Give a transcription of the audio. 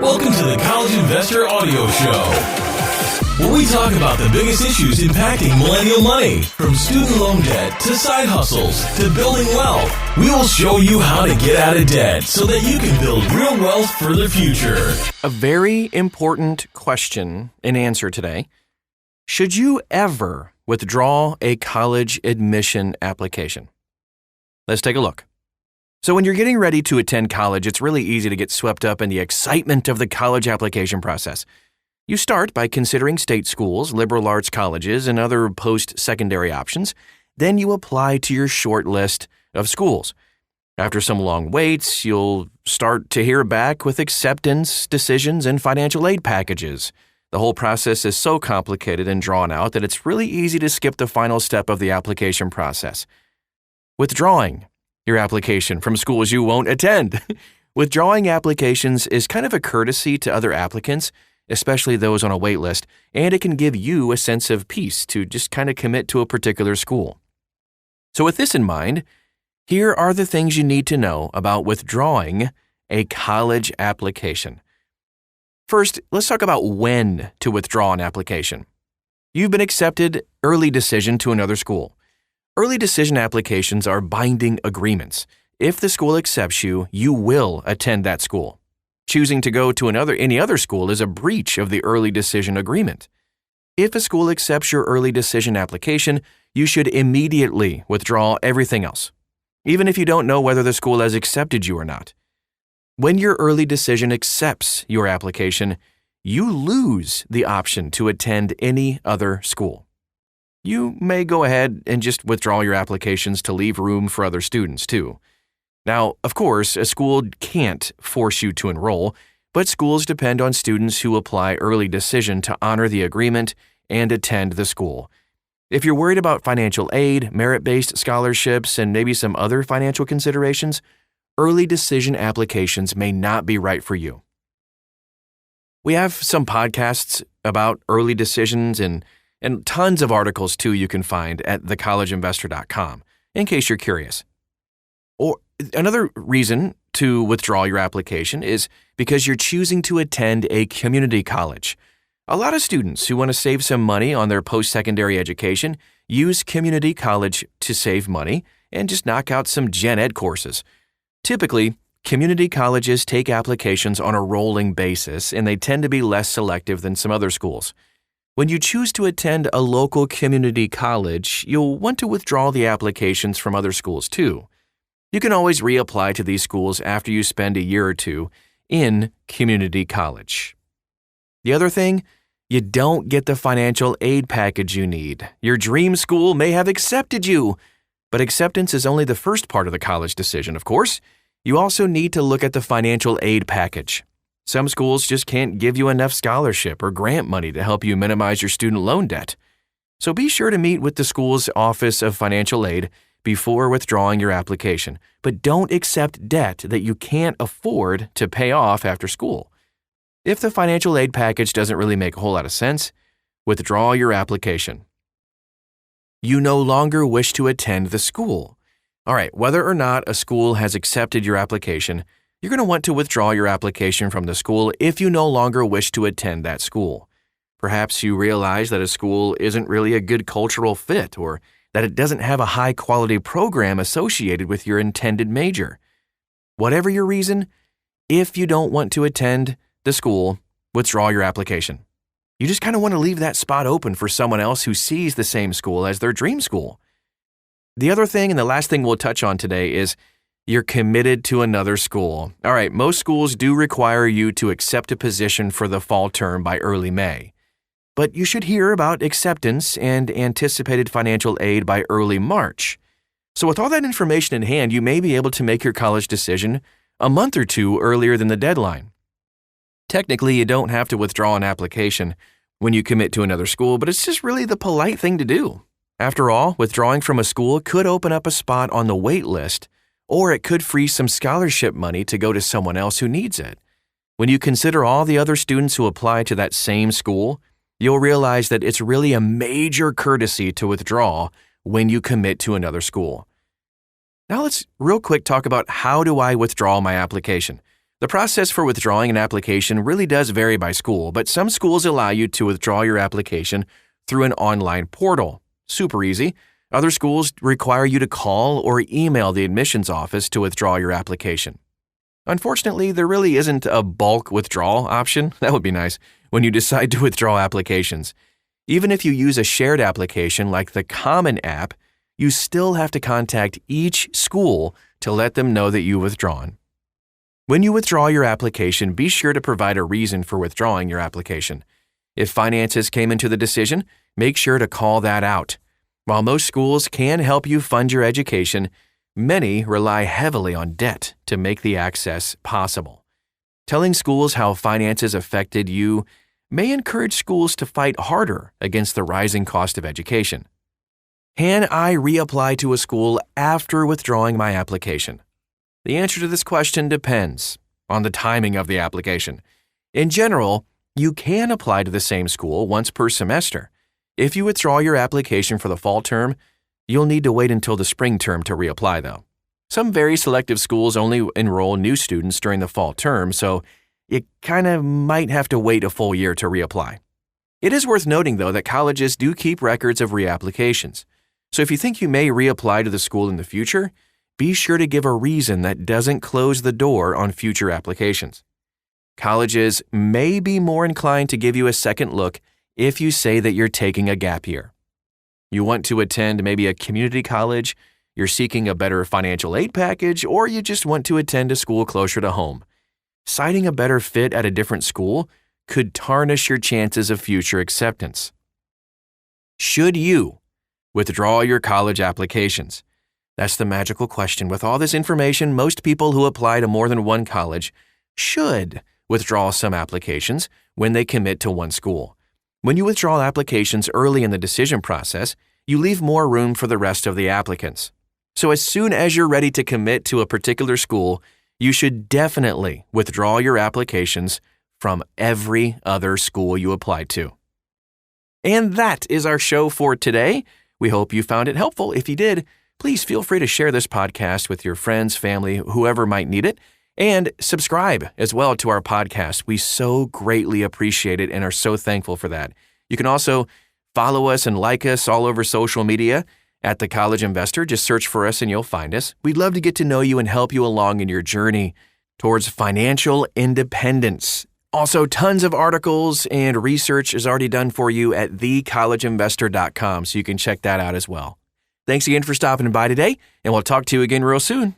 Welcome to the College Investor Audio Show, where we talk about the biggest issues impacting millennial money, from student loan debt to side hustles to building wealth. We will show you how to get out of debt so that you can build real wealth for the future. A very important question and answer today. Should you ever withdraw a college admission application? Let's take a look. So when you're getting ready to attend college, it's really easy to get swept up in the excitement of the college application process. You start by considering state schools, liberal arts colleges, and other post-secondary options. Then you apply to your short list of schools. After some long waits, you'll start to hear back with acceptance decisions and financial aid packages. The whole process is so complicated and drawn out that it's really easy to skip the final step of the application process: withdrawing your application from schools you won't attend. Withdrawing applications is kind of a courtesy to other applicants, especially those on a wait list, and it can give you a sense of peace to just kind of commit to a particular school. So with this in mind, here are the things you need to know about withdrawing a college application. First, let's talk about when to withdraw an application. You've been accepted, early decision to another school. Early decision applications are binding agreements. If the school accepts you, you will attend that school. Choosing to go to any other school is a breach of the early decision agreement. If a school accepts your early decision application, you should immediately withdraw everything else, even if you don't know whether the school has accepted you or not. When your early decision accepts your application, you lose the option to attend any other school. You may go ahead and just withdraw your applications to leave room for other students, too. Now, of course, a school can't force you to enroll, but schools depend on students who apply early decision to honor the agreement and attend the school. If you're worried about financial aid, merit-based scholarships, and maybe some other financial considerations, early decision applications may not be right for you. We have some podcasts about early decisions and tons of articles, too, you can find at thecollegeinvestor.com, in case you're curious. Or another reason to withdraw your application is because you're choosing to attend a community college. A lot of students who want to save some money on their post-secondary education use community college to save money and just knock out some gen ed courses. Typically, community colleges take applications on a rolling basis, and they tend to be less selective than some other schools. When you choose to attend a local community college, you'll want to withdraw the applications from other schools too. You can always reapply to these schools after you spend a year or two in community college. The other thing, you don't get the financial aid package you need. Your dream school may have accepted you, but acceptance is only the first part of the college decision, of course. You also need to look at the financial aid package. Some schools just can't give you enough scholarship or grant money to help you minimize your student loan debt. So be sure to meet with the school's Office of Financial Aid before withdrawing your application, but don't accept debt that you can't afford to pay off after school. If the financial aid package doesn't really make a whole lot of sense, withdraw your application. You no longer wish to attend the school. All right, whether or not a school has accepted your application, you're going to want to withdraw your application from the school if you no longer wish to attend that school. Perhaps you realize that a school isn't really a good cultural fit, or that it doesn't have a high-quality program associated with your intended major. Whatever your reason, if you don't want to attend the school, withdraw your application. You just kind of want to leave that spot open for someone else who sees the same school as their dream school. The other thing, and the last thing we'll touch on today, is you're committed to another school. All right, most schools do require you to accept a position for the fall term by early May. But you should hear about acceptance and anticipated financial aid by early March. So with all that information in hand, you may be able to make your college decision a month or two earlier than the deadline. Technically, you don't have to withdraw an application when you commit to another school, but it's just really the polite thing to do. After all, withdrawing from a school could open up a spot on the wait list, or it could free some scholarship money to go to someone else who needs it. When you consider all the other students who apply to that same school, you'll realize that it's really a major courtesy to withdraw when you commit to another school. Now let's real quick talk about how do I withdraw my application. The process for withdrawing an application really does vary by school, but some schools allow you to withdraw your application through an online portal. Super easy. Other schools require you to call or email the admissions office to withdraw your application. Unfortunately, there really isn't a bulk withdrawal option. That would be nice when you decide to withdraw applications. Even if you use a shared application like the Common App, you still have to contact each school to let them know that you've withdrawn. When you withdraw your application, be sure to provide a reason for withdrawing your application. If finances came into the decision, make sure to call that out. While most schools can help you fund your education, many rely heavily on debt to make the access possible. Telling schools how finances affected you may encourage schools to fight harder against the rising cost of education. Can I reapply to a school after withdrawing my application? The answer to this question depends on the timing of the application. In general, you can apply to the same school once per semester. If you withdraw your application for the fall term, you'll need to wait until the spring term to reapply, though. Some very selective schools only enroll new students during the fall term, so you kind of might have to wait a full year to reapply. It is worth noting, though, that colleges do keep records of reapplications. So if you think you may reapply to the school in the future, be sure to give a reason that doesn't close the door on future applications. Colleges may be more inclined to give you a second look if you say that you're taking a gap year. You want to attend maybe a community college, you're seeking a better financial aid package, or you just want to attend a school closer to home. Citing a better fit at a different school could tarnish your chances of future acceptance. Should you withdraw your college applications? That's the magical question. With all this information, most people who apply to more than one college should withdraw some applications when they commit to one school. When you withdraw applications early in the decision process, you leave more room for the rest of the applicants. So as soon as you're ready to commit to a particular school, you should definitely withdraw your applications from every other school you applied to. And that is our show for today. We hope you found it helpful. If you did, please feel free to share this podcast with your friends, family, whoever might need it. And subscribe as well to our podcast. We so greatly appreciate it and are so thankful for that. You can also follow us and like us all over social media at The College Investor. Just search for us and you'll find us. We'd love to get to know you and help you along in your journey towards financial independence. Also, tons of articles and research is already done for you at thecollegeinvestor.com, so you can check that out as well. Thanks again for stopping by today, and we'll talk to you again real soon.